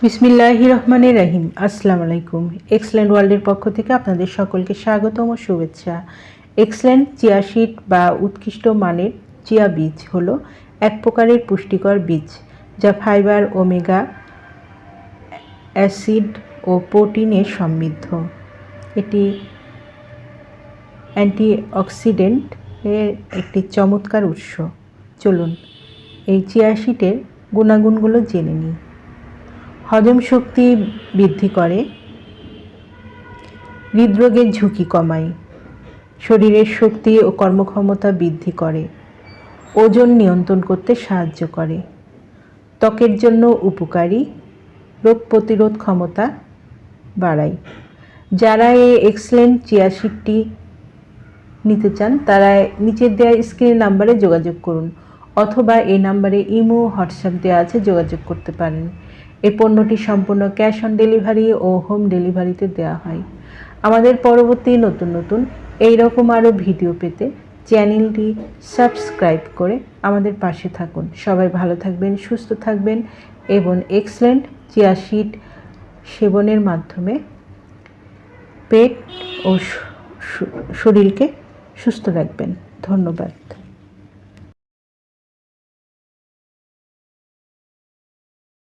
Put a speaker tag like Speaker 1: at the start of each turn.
Speaker 1: বিসমিল্লাহির রহমানির রহিম। আসসালামু আলাইকুম। এক্সেলেন্ট ওয়ার্ল্ডের পক্ষ থেকে আপনাদের সকলকে স্বাগতম ও শুভেচ্ছা। এক্সেলেন্ট চিয়া সিড বা উৎকৃষ্ট মানের চিয়া বীজ হলো এক প্রকারের পুষ্টিকর বীজ যা ফাইবার, ওমেগা অ্যাসিড ও প্রোটিনে সমৃদ্ধ। এটি অ্যান্টিঅক্সিডেন্টের একটি চমৎকার উৎস। চলুন এই চিয়া সিডের গুণাগুণগুলো জেনে নিই। হজম শক্তি বৃদ্ধি করে, হৃদরোগের ঝুঁকি কমায়, শরীরের শক্তি ও কর্মক্ষমতা বৃদ্ধি করে, ওজন নিয়ন্ত্রণ করতে সাহায্য করে, ত্বকের জন্য উপকারী, রোগ প্রতিরোধ ক্ষমতা বাড়ায়। যারা এই এক্সেলেন্ট চিয়া সিডটি নিতে চান তারা নিচের দেওয়া স্ক্রিন নাম্বারে যোগাযোগ করুন, অথবা এই নাম্বারে ইমো, হোয়াটসঅ্যাপ দেওয়া আছে, যোগাযোগ করতে পারেন। এই পণ্যটি সম্পূর্ণ ক্যাশ অন ডেলিভারি ও হোম ডেলিভারিতে দেওয়া হয়। আমাদের পরবর্তী নতুন এই রকম আরও ভিডিও পেতে চ্যানেলটি সাবস্ক্রাইব করে আমাদের পাশে থাকুন। সবাই ভালো থাকবেন, সুস্থ থাকবেন এবং এক্সেলেন্ট চিয়া সিড সেবনের মাধ্যমে পেট ও শরীরকে সুস্থ রাখবেন। ধন্যবাদ।